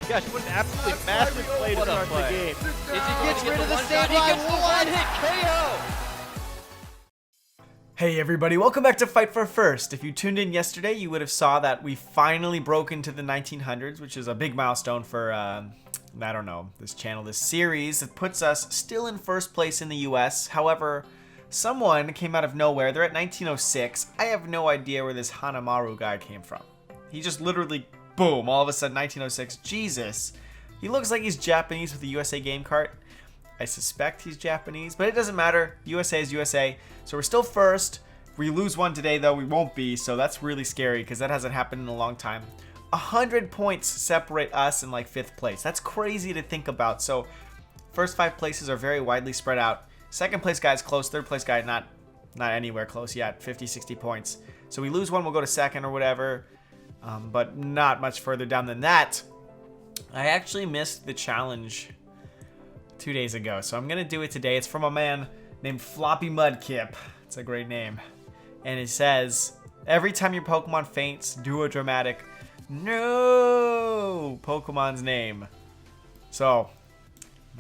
Gosh, what an absolutely massive play to start the game. He gets rid of the save line. One hit KO. Hey everybody, welcome back to Fight for First. If you tuned in yesterday, you would have saw that we finally broke into the 1900s, which is a big milestone for, I don't know, this channel, this series. It puts us still in first place in the US. However, someone came out of nowhere. They're at 1906. I have no idea where this Hanamaru guy came from. He just literally, boom, all of a sudden 1906. Jesus. He looks like he's Japanese with a USA game cart. I suspect he's Japanese, but it doesn't matter. USA is USA. So we're still first. If we lose one today, though, we won't be. So that's really scary because that hasn't happened in a long time. 100 points separate us in like 5th place. That's crazy to think about. So first 5 places are very widely spread out. Second place guy is close. Third place guy not anywhere close yet. 50, 60 points. So we lose one, we'll go to second or whatever. But not much further down than that. I actually missed the challenge 2 days ago, so I'm gonna do it today. It's from a man named Floppy Mudkip. It's a great name. And it says, every time your Pokemon faints, do a dramatic no Pokemon's name. So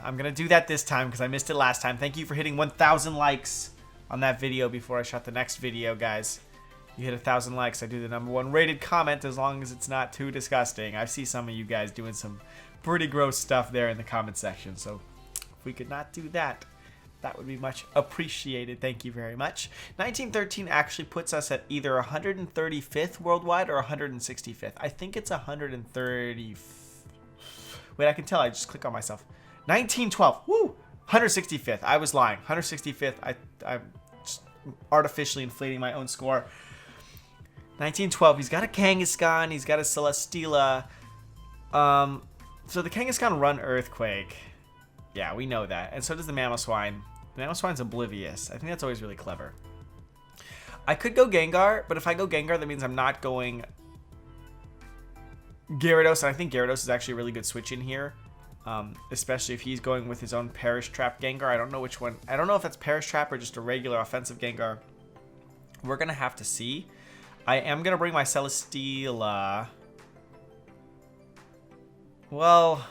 I'm gonna do that this time because I missed it last time. Thank you for hitting 1,000 likes on that video before I shot the next video, guys. You hit 1,000 likes, I do the #1 rated comment as long as it's not too disgusting. I see some of you guys doing some pretty gross stuff there in the comment section, so if we could not do that, that would be much appreciated. Thank you very much. 1913 actually puts us at either 135th worldwide or 165th. I think it's 130. Wait, I can tell. I just click on myself. 1912. Woo! 165th. I was lying. 165th. I'm just artificially inflating my own score. 1912. He's got a Kangaskhan. He's got a Celesteela. So the Kangaskhan run Earthquake. Yeah, we know that. And so does the Mamoswine. The Mamoswine's oblivious. I think that's always really clever. I could go Gengar, but if I go Gengar, that means I'm not going Gyarados. And I think Gyarados is actually a really good switch in here. Especially if he's going with his own Perish Trap Gengar. I don't know which one. I don't know if that's Perish Trap or just a regular offensive Gengar. We're going to have to see. I am going to bring my Celesteela. Well,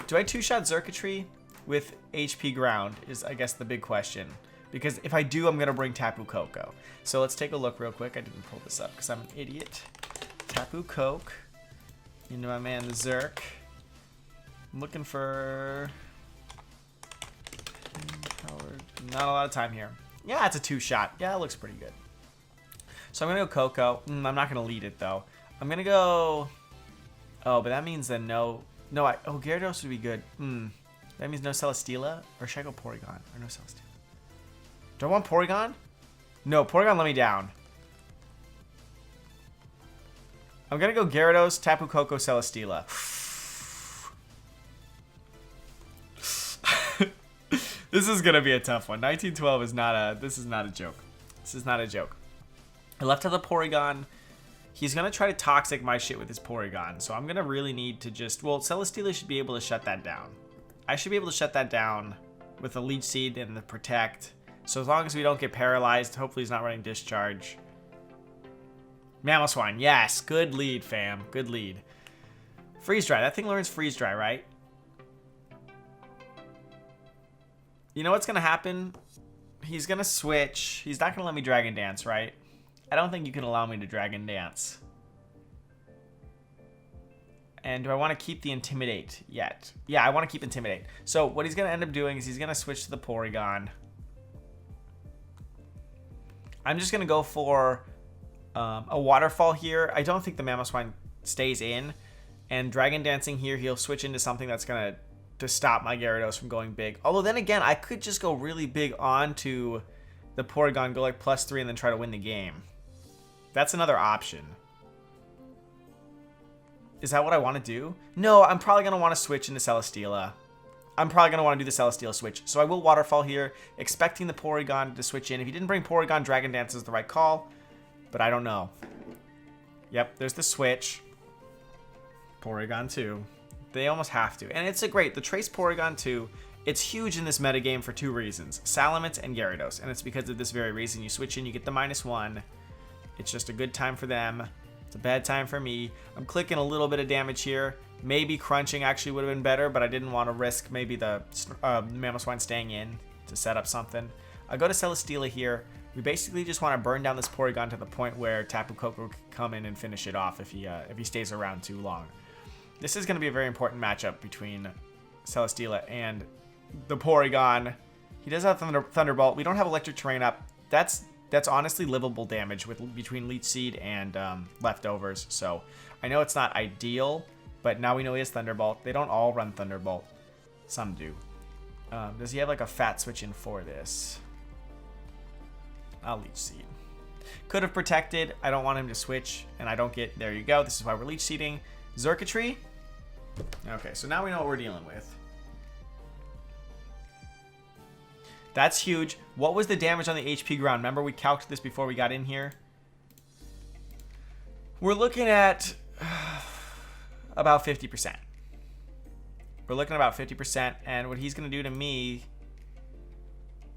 do I two-shot Zirketry with HP Ground is, I guess, the big question. Because if I do, I'm going to bring Tapu Koko. So let's take a look real quick. I didn't pull this up because I'm an idiot. Tapu Koko. Into my man, the Zerk. I'm looking for... Not a lot of time here. Yeah, it's a two-shot. Yeah, it looks pretty good. So I'm going to go Koko. I'm not going to lead it, though. I'm going to go... Oh, but that means that no... No, oh, Gyarados would be good. That means no Celesteela? Or should I go Porygon? Or no Celesteela? Do I want Porygon? No, Porygon let me down. I'm going to go Gyarados, Tapu Koko, Celesteela. This is going to be a tough one. 1912 is not a... This is not a joke. This is not a joke. I left out the Porygon. He's going to try to Toxic my shit with his Porygon. So I'm going to really need to just... Well, Celesteela should be able to shut that down. I should be able to shut that down with the Leech Seed and the Protect. So as long as we don't get paralyzed, hopefully he's not running Discharge. Mamoswine, yes. Good lead, fam. Good lead. Freeze Dry. That thing learns Freeze Dry, right? You know what's going to happen? He's going to switch. He's not going to let me Dragon Dance, right? I don't think you can allow me to Dragon Dance. And do I want to keep the Intimidate yet? Yeah, I want to keep Intimidate. So what he's going to end up doing is he's going to switch to the Porygon. I'm just going to go for a Waterfall here. I don't think the Mamoswine stays in. And Dragon Dancing here, he'll switch into something that's going to stop my Gyarados from going big. Although then again, I could just go really big onto the Porygon, go like +3 and then try to win the game. That's another option. Is that what I want to do? No, I'm probably going to want to switch into Celesteela. I'm probably going to want to do the Celesteela switch. So I will Waterfall here, expecting the Porygon to switch in. If he didn't bring Porygon, Dragon Dance is the right call. But I don't know. Yep, there's the switch. Porygon 2. They almost have to. And it's a great... The Trace Porygon 2, it's huge in this metagame for 2 reasons. Salamence and Gyarados. And it's because of this very reason. You switch in, you get the -1. It's just a good time for them. It's a bad time for me. I'm clicking a little bit of damage here. Maybe crunching actually would have been better, but I didn't want to risk maybe the Mammal Swine staying in to set up something. I go to Celesteela here. We basically just want to burn down this Porygon to the point where Tapu Koko can come in and finish it off if he stays around too long. This is going to be a very important matchup between Celesteela and the Porygon. He does have Thunderbolt. We don't have Electric Terrain up. That's honestly livable damage between Leech Seed and leftovers. So I know it's not ideal, but now we know he has Thunderbolt. They don't all run Thunderbolt. Some do. Does he have like a fat switch in for this? I'll Leech Seed. Could have protected. I don't want him to switch, and I don't get. There you go. This is why we're Leech Seeding. Zirketry. Okay, so now we know what we're dealing with. That's huge. What was the damage on the HP ground? Remember we calculated this before we got in here? We're looking at about 50%. We're looking at about 50%, and what he's going to do to me,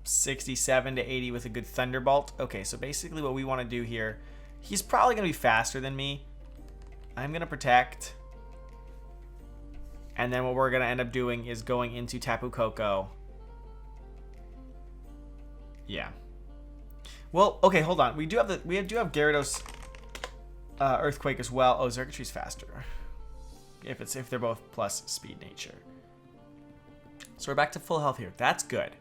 67 to 80 with a good Thunderbolt. Okay, so basically what we want to do here, he's probably going to be faster than me. I'm going to protect. And then what we're going to end up doing is going into Tapu Koko. Yeah. Well, okay, hold on. We do have Gyarados Earthquake as well. Oh, Zirketry's faster. If they're both plus speed nature. So we're back to full health here. That's good.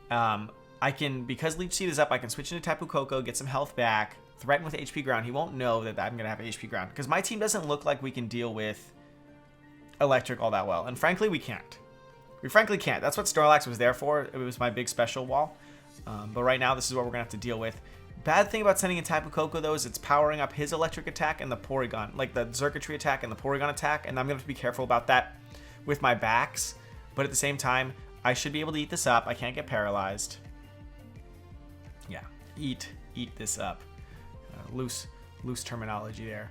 I can, because Leech Seed is up, I can switch into Tapu Koko, get some health back, threaten with HP ground. He won't know that I'm going to have HP ground because my team doesn't look like we can deal with electric all that well. And frankly, we can't. We frankly can't. That's what Snorlax was there for. It was my big special wall. But right now, this is what we're going to have to deal with. Bad thing about sending in Tapu Koko, though, is it's powering up his electric attack and the Porygon, like the Zirketry attack and the Porygon attack. And I'm going to have to be careful about that with my backs. But at the same time, I should be able to eat this up. I can't get paralyzed. Yeah, eat this up. Loose terminology there.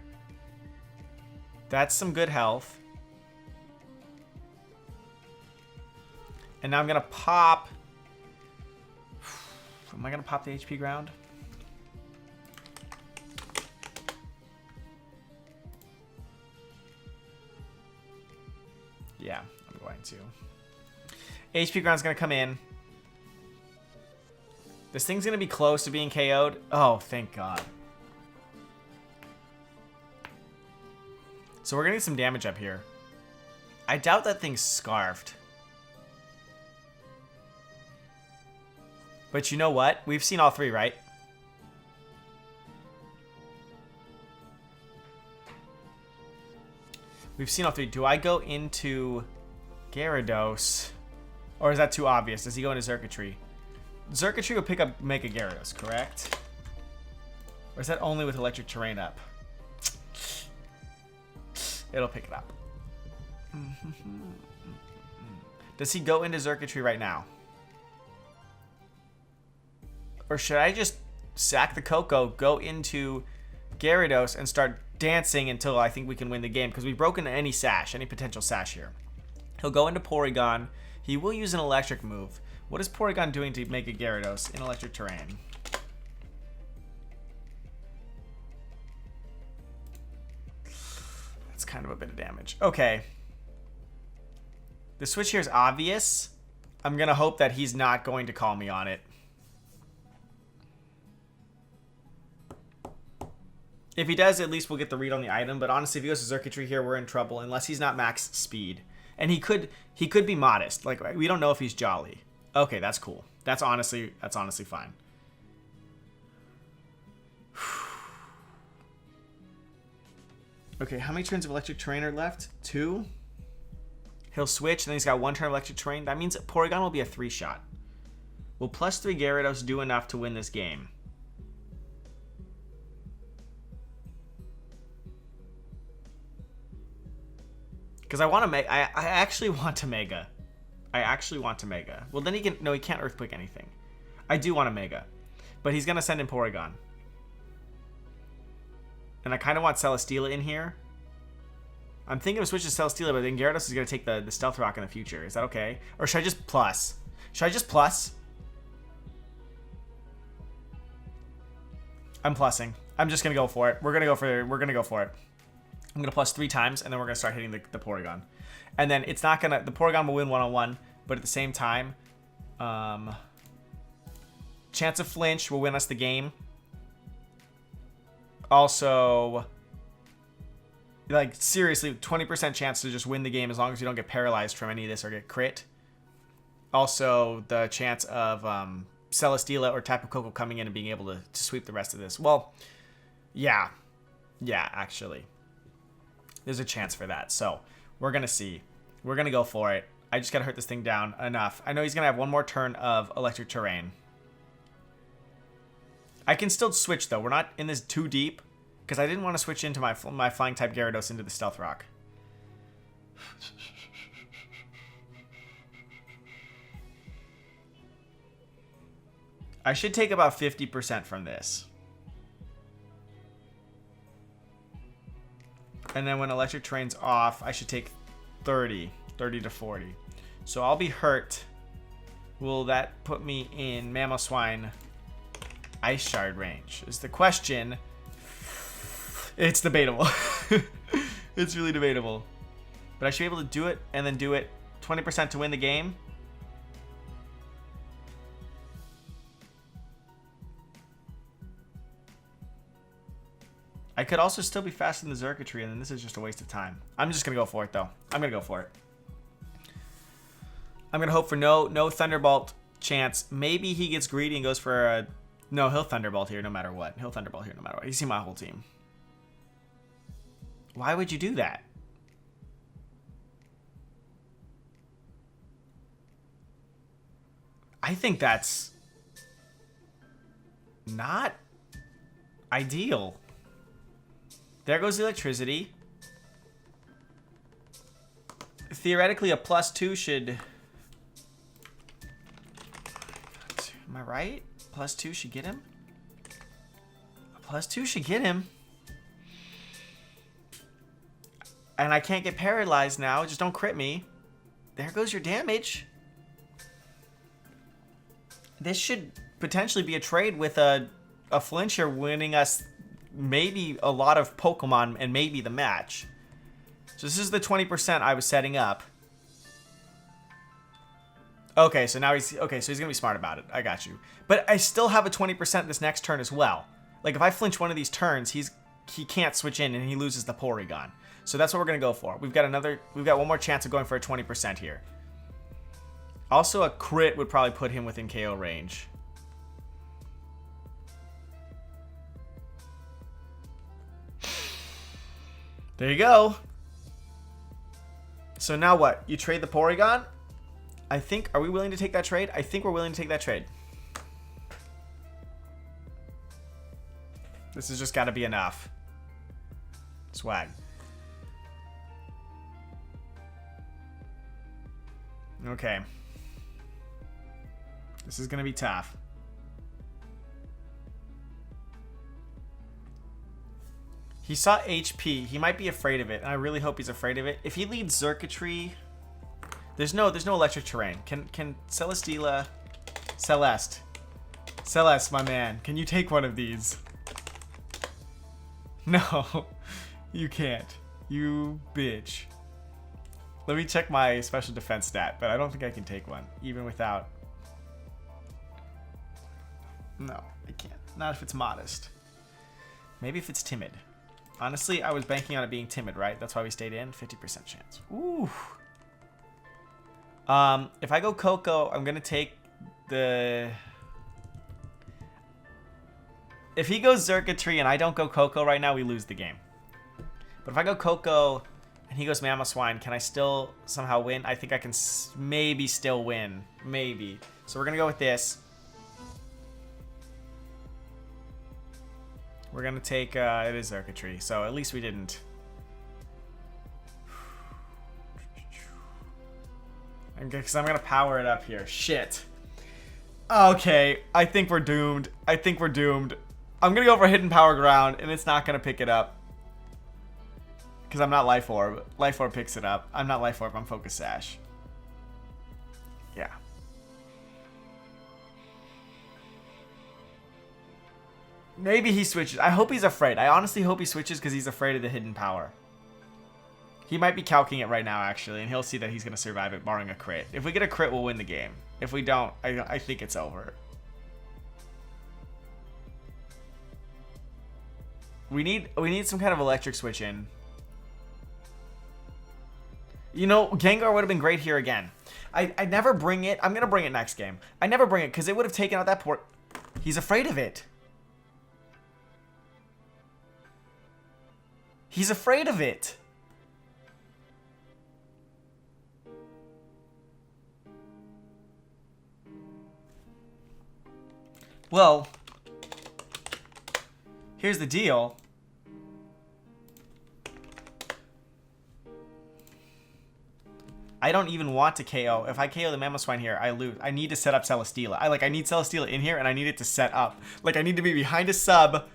That's some good health. And now I'm going to pop. Am I going to pop the HP ground? Yeah, I'm going to. HP ground's going to come in. This thing's going to be close to being KO'd. Oh, thank God. So we're going to get some damage up here. I doubt that thing's scarfed. But you know what? We've seen all three, right? We've seen all three. Do I go into Gyarados? Or is that too obvious? Does he go into Zirketry? Zirketry will pick up Mega Gyarados, correct? Or is that only with Electric Terrain up? It'll pick it up. Does he go into Zirketry right now? Or should I just sack the Koko, go into Gyarados, and start dancing until I think we can win the game? Because we've broken any sash, any potential sash here. He'll go into Porygon. He will use an electric move. What is Porygon doing to make a Gyarados in electric terrain? That's kind of a bit of damage. Okay. The switch here is obvious. I'm going to hope that he's not going to call me on it. If he does, at least we'll get the read on the item. But honestly, if he goes to Zirketry here, we're in trouble. Unless he's not max speed. And he could be modest. Like, we don't know if he's jolly. Okay, that's cool. That's honestly fine. Okay, how many turns of Electric Terrain are left? 2? He'll switch, and then he's got 1 turn of Electric Terrain. That means Porygon will be a 3-shot. Will +3 Gyarados do enough to win this game? Because I actually want to Mega. Well, then he can't Earthquake anything. I do want to Mega. But he's going to send in Porygon. And I kind of want Celesteela in here. I'm thinking of switching to Celesteela, but then Gyarados is going to take the Stealth Rock in the future. Is that okay? Or should I just plus? I'm plussing. I'm just gonna go for it. We're gonna go for it. I'm gonna plus 3 times, and then we're gonna start hitting the Porygon. And then it's not gonna, the Porygon will win one-on-one, but at the same time, chance of flinch will win us the game. Also, like, seriously, 20% chance to just win the game as long as you don't get paralyzed from any of this or get crit. Also, the chance of Celesteela or Tapu Koko coming in and being able to sweep the rest of this. Well, yeah. Yeah, actually. There's a chance for that. So, we're going to see. We're going to go for it. I just got to hurt this thing down enough. I know he's going to have one more turn of electric terrain. I can still switch, though. We're not in this too deep, because I didn't want to switch into my flying type Gyarados into the Stealth Rock. I should take about 50% from this. And then when electric terrain's off, I should take 30 to 40. So I'll be hurt. Will that put me in Mamoswine Ice Shard range? Is the question. It's debatable. It's really debatable. But I should be able to do it and then do it 20% to win the game. I could also still be faster than the Zirketry, and then this is just a waste of time. I'm just going to go for it, though. I'm going to go for it. I'm going to hope for no Thunderbolt chance. Maybe he gets greedy and goes for a... No, he'll Thunderbolt here no matter what. He'll Thunderbolt here no matter what. You see my whole team. Why would you do that? I think that's not ideal. There goes the electricity. Theoretically, a +2 should... Am I right? +2 should get him? A +2 should get him. And I can't get paralyzed now. Just don't crit me. There goes your damage. This should potentially be a trade with a flincher winning us maybe a lot of Pokemon and maybe the match. So this is the 20% I was setting up. Okay, so now he's gonna be smart about it. I got you. But I still have a 20% this next turn as well. Like if I flinch one of these turns, he can't switch in and he loses the Porygon. So that's what we're gonna go for. We've got one more chance of going for a 20% here. Also, a crit would probably put him within KO range. There you go. So now what? You trade the Porygon? I think, are we willing to take that trade? I think we're willing to take that trade. This has just got to be enough. Swag. Okay. This is going to be tough. He saw HP. He might be afraid of it, and I really hope he's afraid of it. If he leads Zirketry, there's no electric terrain. Can Celesteela, Celeste, my man, can you take one of these? No, you can't. You bitch. Let me check my special defense stat, but I don't think I can take one, even without. No, I can't. Not if it's modest. Maybe if it's timid. Honestly, I was banking on it being timid, right? That's why we stayed in. 50% chance. Ooh. If I go Coco, I'm going to take the... If he goes Zirketry and I don't go Coco right now, we lose the game. But if I go Coco and he goes Mamoswine, can I still somehow win? I think I can maybe still win. Maybe. So we're going to go with this. We're going to take, it is Zirketry, so at least we didn't. Because I'm going to power it up here. Shit. Okay, I think we're doomed. I'm going to go for Hidden Power Ground, and it's not going to pick it up. Because I'm not Life Orb. Life Orb picks it up. I'm not Life Orb, I'm Focus Sash. Yeah. Maybe he switches. I hope he's afraid. I honestly hope he switches because he's afraid of the hidden power. He might be calcing it right now, actually, and he'll see that he's going to survive it, barring a crit. If we get a crit, we'll win the game. If we don't, I think it's over. We need some kind of electric switch in. You know, Gengar would have been great here again. I never bring it. I'm going to bring it next game. I never bring it because it would have taken out that port. He's afraid of it. He's afraid of it. Well, here's the deal. I don't even want to KO. If I KO the Mamoswine here, I lose. I need to set up Celesteela. I need Celesteela in here, and I need it to set up. Like, I need to be behind a sub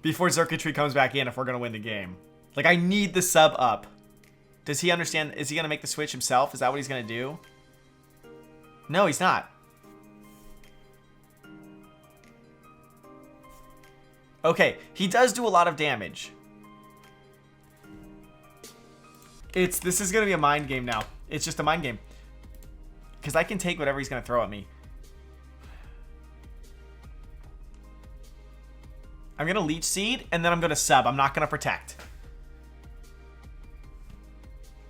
before Zirketry comes back in if we're going to win the game. Like, I need the sub up. Does he understand? Is he going to make the switch himself? Is that what he's going to do? No, he's not. Okay, he does do a lot of damage. This is going to be a mind game now. It's just a mind game. Because I can take whatever he's going to throw at me. I'm going to Leech Seed, and then I'm going to sub. I'm not going to protect.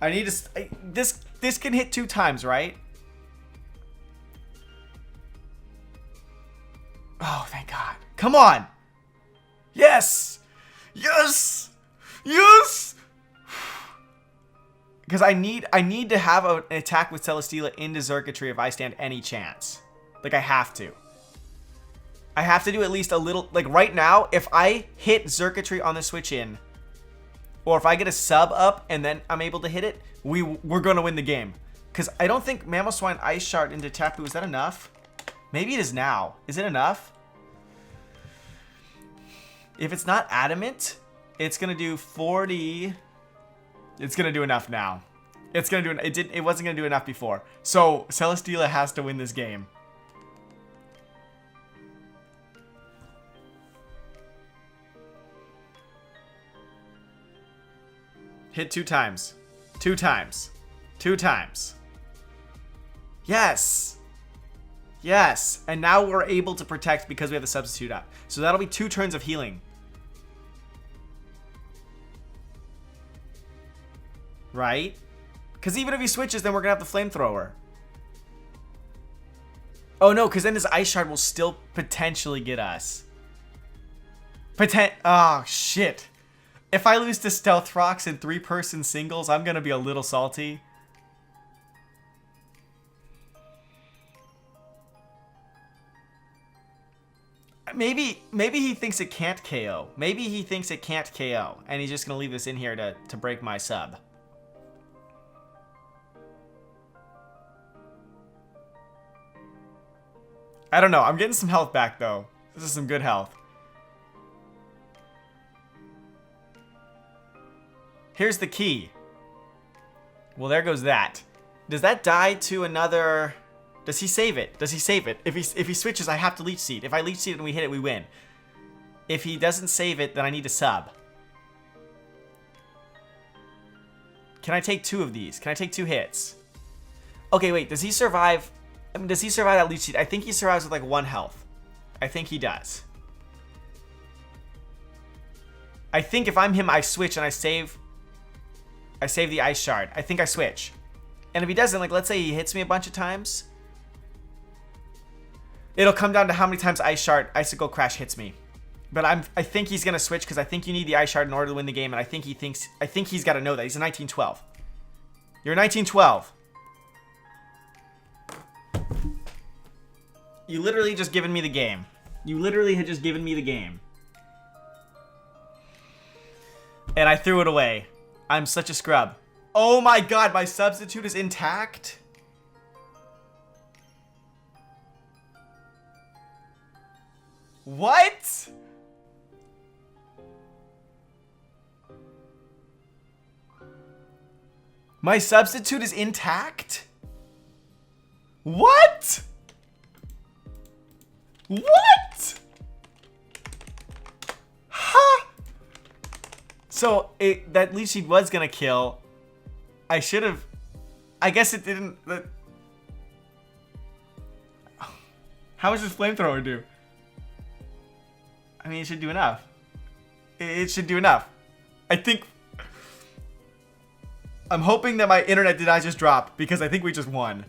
I need to... This can hit 2 times, right? Oh, thank God. Come on! Yes! Yes! Yes! Because I need to have an attack with Celesteela into Zirketry if I stand any chance. Like, I have to. I have to do at least a little... Like, right now, if I hit Zirketry on the switch in, or if I get a sub up and then I'm able to hit it, we're going to win the game. Because I don't think Mamoswine Ice Shard into Tapu, is that enough? Maybe it is now. Is it enough? If it's not adamant, it's going to do 40... It's going to do enough now. It's going to do... It wasn't going to do enough before. So, Celesteela has to win this game. Hit 2 times. 2 times. 2 times. Yes! Yes! And now we're able to protect because we have the substitute up. So that'll be 2 turns of healing. Right? Because even if he switches, then we're going to have the flamethrower. Oh no, because then his Ice Shard will still potentially get us. Oh, shit. If I lose to Stealth Rocks in 3-person singles, I'm going to be a little salty. Maybe he thinks it can't KO. Maybe he thinks it can't KO. And he's just going to leave this in here to break my sub. I don't know. I'm getting some health back, though. This is some good health. Here's the key. Well, there goes that. Does that die to another... Does he save it? Does he save it? If he switches, I have to Leech Seed. If I Leech Seed and we hit it, we win. If he doesn't save it, then I need to sub. Can I take 2 of these? Can I take 2 hits? Okay, wait. Does he survive... I mean, does he survive that Leech Seed? I think he survives with like 1 health. I think he does. I think if I'm him, I switch and I save the Ice Shard. I think I switch. And if he doesn't, like, let's say he hits me a bunch of times, it'll come down to how many times Icicle Crash hits me. But I think he's gonna switch because I think you need the Ice Shard in order to win the game, and I think he's got to know that. He's a 1912. You're a 1912. You literally just given me the game. You literally had just given me the game. And I threw it away. I'm such a scrub. Oh my god, my substitute is intact? What? My substitute is intact? What? What? So that leech seed was gonna kill. I should have. I guess it didn't. How much does flamethrower do? I mean, it should do enough. It should do enough. I think. I'm hoping that my internet did not just drop because I think we just won.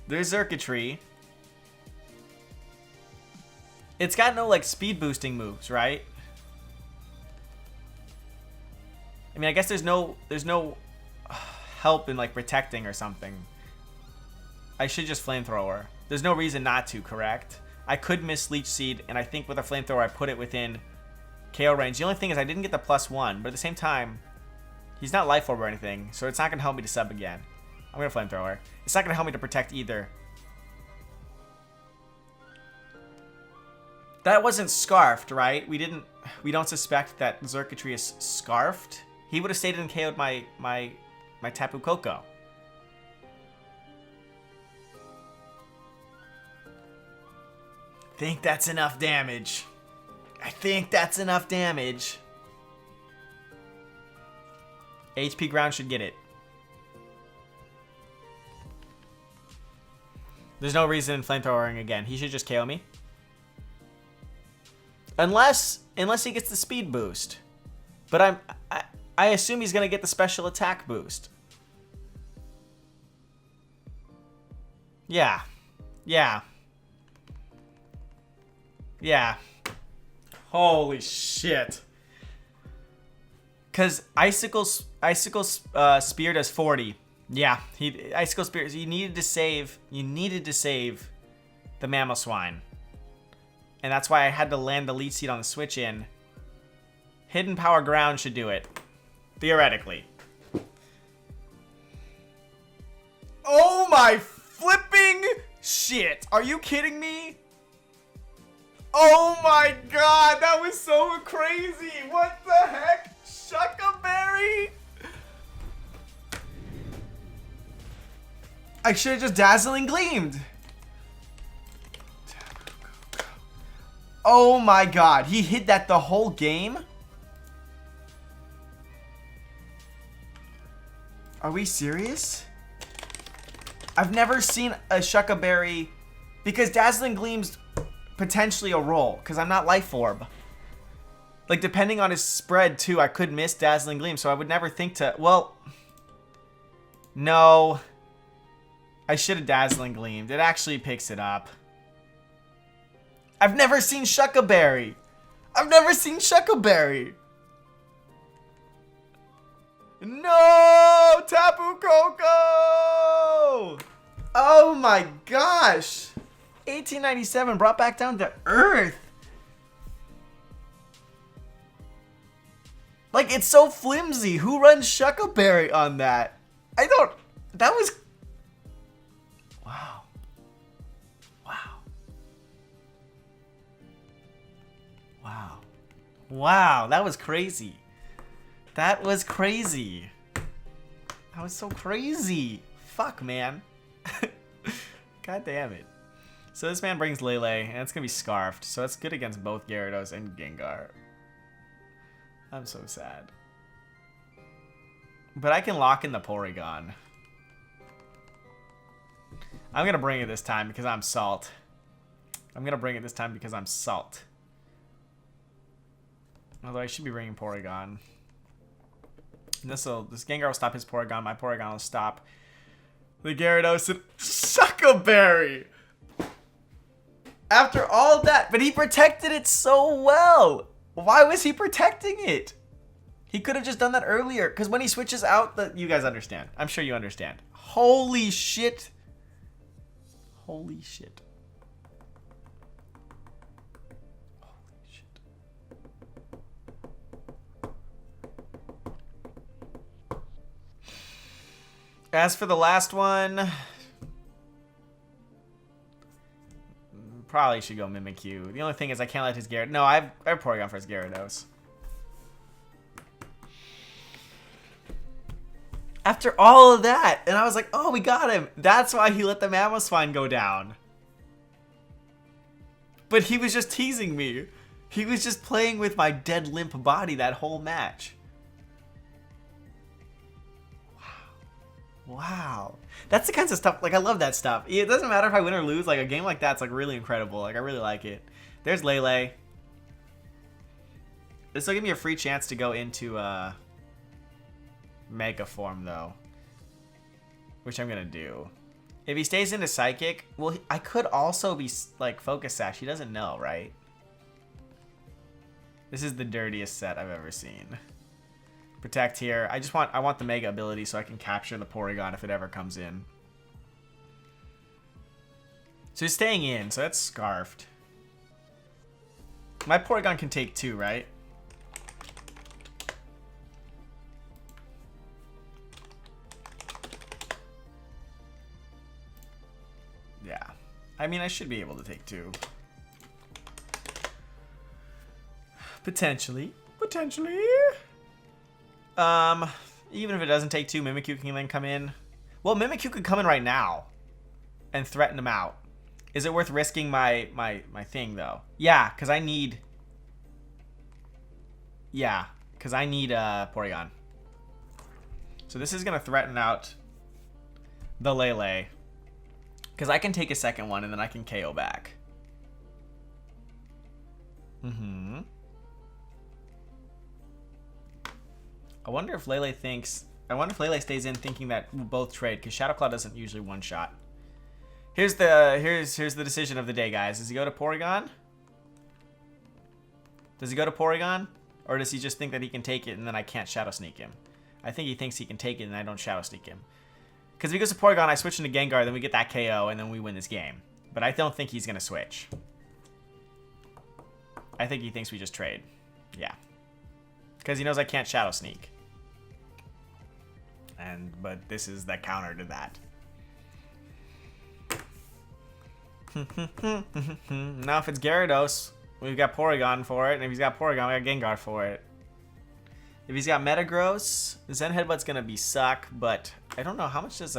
There's Zirketry. It's got no like speed boosting moves, right? I mean, I guess there's no help in like protecting or something. I should just flamethrower. There's no reason not to, correct? I could miss Leech Seed, and I think with a flamethrower I put it within KO range. The only thing is I didn't get the +1, but at the same time, he's not Life Orb or anything, so it's not gonna help me to sub again. I'm gonna flamethrower. It's not gonna help me to protect either. That wasn't scarfed, right? We don't suspect that Zirketry is scarfed. He would have stayed and KO'd my Tapu Koko. Think that's enough damage. I think that's enough damage. HP ground should get it. There's no reason in flamethrowering again. He should just KO me. Unless he gets the speed boost. But I assume he's gonna get the special attack boost. Yeah. Yeah. Yeah. Holy shit. Cause Icicle Spear does 40. Yeah, Icicle Spear. You needed to save the Mamoswine. And that's why I had to land the Leech Seed on the switch in. Hidden Power Ground should do it. Theoretically. Oh my flipping shit. Are you kidding me? Oh my god, that was so crazy. What the heck? Shuckaberry? I should have just Dazzling Gleamed. Oh my god, he hit that the whole game? Are we serious? I've never seen a Shuckaberry, because Dazzling Gleam's potentially a roll, because I'm not Life Orb. Like, depending on his spread too, I could miss Dazzling Gleam, so I would never think to, well, no. I should have Dazzling Gleamed. It actually picks it up. I've never seen Shuckaberry. I've never seen Shuckaberry. No! Tapu Koko! Oh my gosh! 1897 brought back down to earth. Like, it's so flimsy. Who runs Shuckaberry on that? I don't... That was... Wow. Wow. Wow. Wow, that was crazy. That was crazy. That was so crazy. Fuck, man. God damn it. So this man brings Lele, and it's gonna be Scarfed, so that's good against both Gyarados and Gengar. I'm so sad. But I can lock in the Porygon. I'm gonna bring it this time because I'm Salt. I'm gonna bring it this time because I'm Salt. Although I should be bringing Porygon. This Gengar will stop his Porygon. My Porygon will stop the Gyarados and Shuckaberry. After all that, but he protected it so well. Why was he protecting it? He could have just done that earlier. Because when he switches out, you guys understand. I'm sure you understand. Holy shit. Holy shit. Holy shit. As for the last one, probably should go Mimikyu. The only thing is I can't let his Gyarados... No, I have Porygon for his Gyarados. After all of that, and I was like, oh, we got him. That's why he let the Mamoswine go down. But he was just teasing me. He was just playing with my dead limp body that whole match. Wow. That's the kinds of stuff, like, I love that stuff. It doesn't matter if I win or lose, like, a game like that's, like, really incredible. Like, I really like it. There's Lele. This will give me a free chance to go into, Mega form, though. Which I'm gonna do. If he stays into Psychic, well, I could also be, like, Focus Sash. He doesn't know, right? This is the dirtiest set I've ever seen. Protect here. I want the Mega ability so I can capture the Porygon if it ever comes in. So he's staying in, so that's Scarfed. My Porygon can take 2, right? Yeah. I mean, I should be able to take 2. Potentially. Potentially. Even if it doesn't take 2, Mimikyu can then come in. Well, Mimikyu could come in right now and threaten him out. Is it worth risking my thing, though? Yeah, because I need... Yeah, because I need Porygon. So this is going to threaten out the Lele. Because I can take a second one and then I can KO back. Mm-hmm. I wonder if Lele thinks... I wonder if Lele stays in thinking that we'll both trade, because Shadow Claw doesn't usually one-shot. Here's the decision of the day, guys. Does he go to Porygon? Does he go to Porygon? Or does he just think that he can take it and then I can't Shadow Sneak him? I think he thinks he can take it and I don't Shadow Sneak him. Because if he goes to Porygon, I switch into Gengar, then we get that KO, and then we win this game. But I don't think he's going to switch. I think he thinks we just trade. Yeah. Because he knows I can't Shadow Sneak. But this is the counter to that. Now if it's Gyarados, we've got Porygon for it. And if he's got Porygon, we got Gengar for it. If he's got Metagross, Zen Headbutt's going to be suck. But I don't know. How much does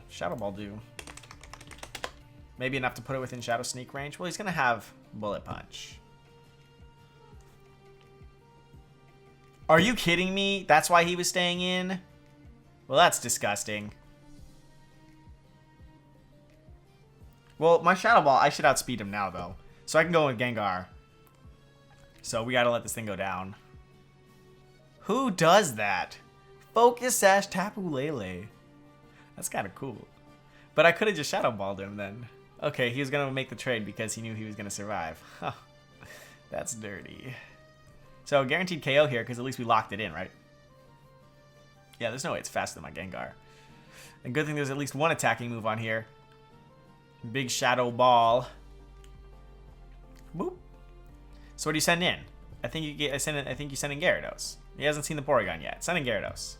Shadow Ball do? Maybe enough to put it within Shadow Sneak range. Well, he's going to have Bullet Punch. Are you kidding me? That's why he was staying in? Well, that's disgusting. Well, my Shadow Ball, I should outspeed him now, though. So I can go with Gengar. So we gotta let this thing go down. Who does that? Focus Sash Tapu Lele. That's kind of cool. But I could have just Shadow Balled him then. Okay, he was gonna make the trade because he knew he was gonna survive. That's dirty. So guaranteed KO here because at least we locked it in, right? Yeah, there's no way it's faster than my Gengar. And good thing there's at least one attacking move on here. Big Shadow Ball. Boop. So what do you send in? I think you send in Gyarados. He hasn't seen the Porygon yet. Send in Gyarados.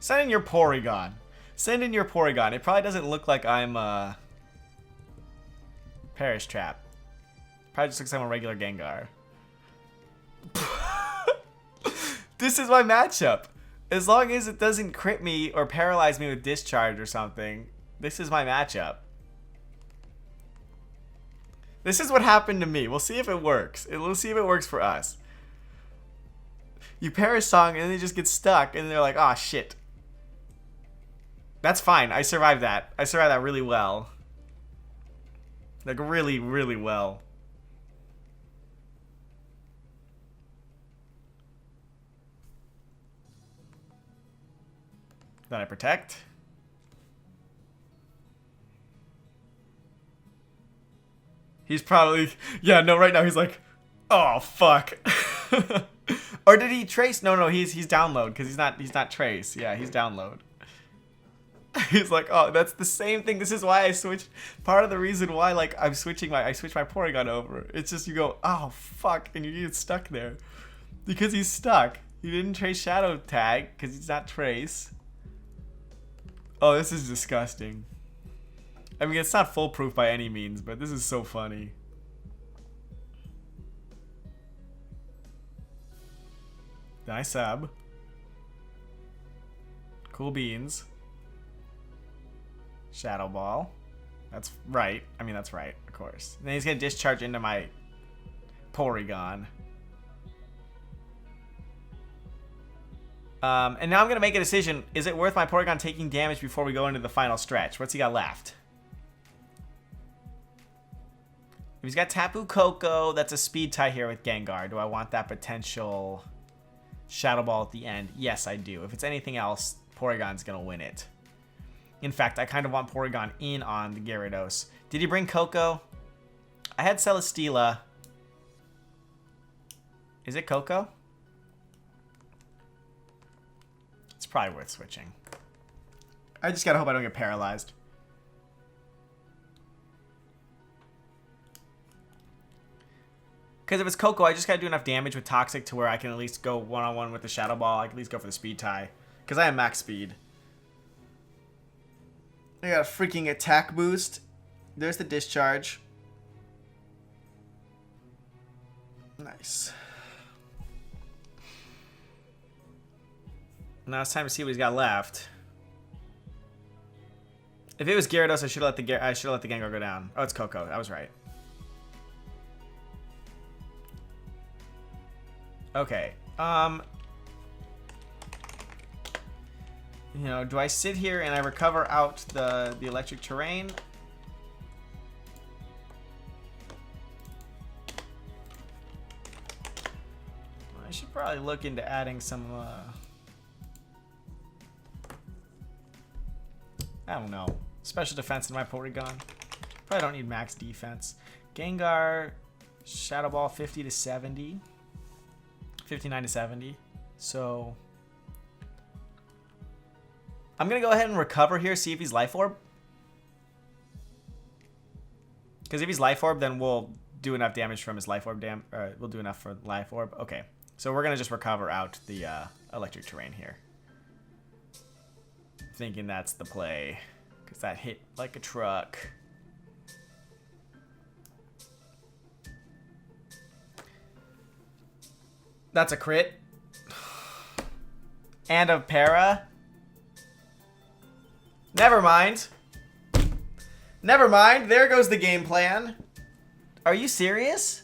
Send in your Porygon. Send in your Porygon. It probably doesn't look like I'm Perish Trap. Probably just looks like I'm a regular Gengar. This is my matchup. As long as it doesn't crit me or paralyze me with Discharge or something, this is my matchup. This is what happened to me. We'll see if it works. We'll see if it works for us. You Perish Song and they just get stuck and they're like, oh shit. That's fine. I survived that. I survived that really well. Like really, really well. Then I protect. He's probably... Yeah, no, right now he's like, oh, fuck. Or did he trace? No, he's download because he's not trace. Yeah, he's download. He's like, oh, that's the same thing. This is why I switched. Part of the reason why, like, I switched my Porygon over. It's just you go, oh, fuck, and you get stuck there. Because he's stuck. He didn't trace Shadow Tag because he's not trace. Oh, this is disgusting. I mean, it's not foolproof by any means, but this is so funny. Then I sub. Cool beans. Shadow Ball. That's right. I mean, that's right, of course. And then he's going to discharge into my Porygon. And now I'm going to make a decision. Is it worth my Porygon taking damage before we go into the final stretch? What's he got left? If he's got Tapu Koko, that's a speed tie here with Gengar. Do I want that potential Shadow Ball at the end? Yes, I do. If it's anything else, Porygon's going to win it. In fact, I kind of want Porygon in on the Gyarados. Did he bring Koko? I had Celesteela. Is it Koko? It's probably worth switching. I just gotta hope I don't get paralyzed. Because if it's Koko, I just gotta do enough damage with Toxic to where I can at least go one-on-one with the Shadow Ball. I can at least go for the speed tie. Because I have max speed. I got a freaking attack boost. There's the discharge. Nice. Now it's time to see what he's got left. If it was Gyarados, I should have let the Gengar go down. Oh, it's Koko. I was right. Okay. You know, do I sit here and I recover out the electric terrain? I should probably look into adding some I don't know, special defense in my Porygon. Probably don't need max defense. Gengar, Shadow Ball 50 to 70. 59 to 70. So I'm going to go ahead and recover here, see if he's Life Orb. Because if he's Life Orb, then we'll do enough damage from his Life Orb. We'll do enough for Life Orb. Okay. So we're going to just recover out the electric terrain here. Thinking that's the play. Because that hit like a truck. That's a crit. And a para. Never mind. Never mind. There goes the game plan. Are you serious?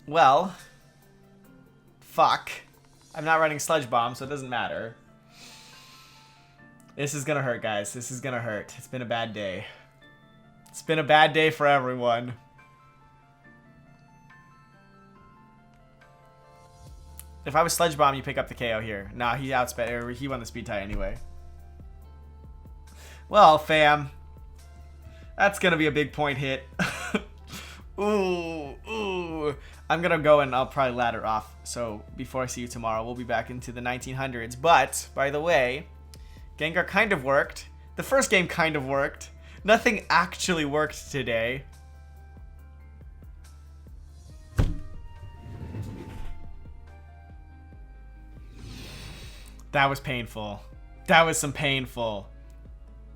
Well, fuck. I'm not running Sludge Bomb, so it doesn't matter. This is gonna hurt, guys. This is gonna hurt. It's been a bad day. It's been a bad day for everyone. If I was Sludge Bomb, you pick up the KO here. Nah, he outsped. He won the speed tie anyway. Well, fam. That's gonna be a big point hit. Ooh, ooh. I'm gonna go and I'll probably ladder off. So before I see you tomorrow, we'll be back into the 1900s. But, by the way, Gengar kind of worked. The first game kind of worked. Nothing actually worked today. That was painful. That was some painful.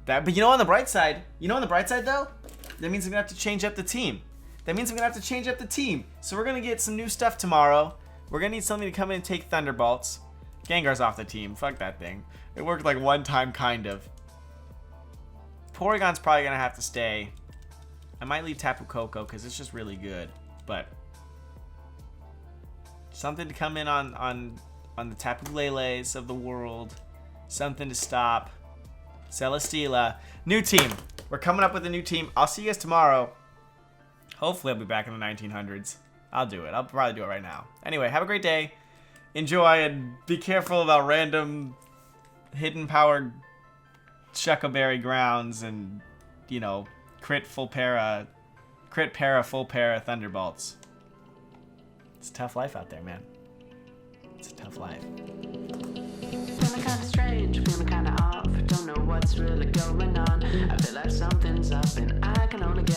But you know, on the bright side, though, that means I'm gonna have to change up the team. So we're gonna get some new stuff tomorrow. We're gonna need something to come in and take Thunderbolts. Gengar's off the team. Fuck that thing. It worked like one time, kind of. Porygon's probably gonna have to stay. I might leave Tapu Koko because it's just really good. But something to come in on the Tapu Leles of the world. Something to stop Celesteela. New team. We're coming up with a new team. I'll see you guys tomorrow. Hopefully I'll be back in the 1900s. I'll do it. I'll probably do it right now. Anyway, have a great day. Enjoy and be careful about random hidden power Shuckleberry grounds and, you know, crit para full para Thunderbolts. It's a tough life out there, man. It's a tough life. Feeling kinda strange, feeling kinda off. Don't know what's really going on. I feel like something's up and I can only get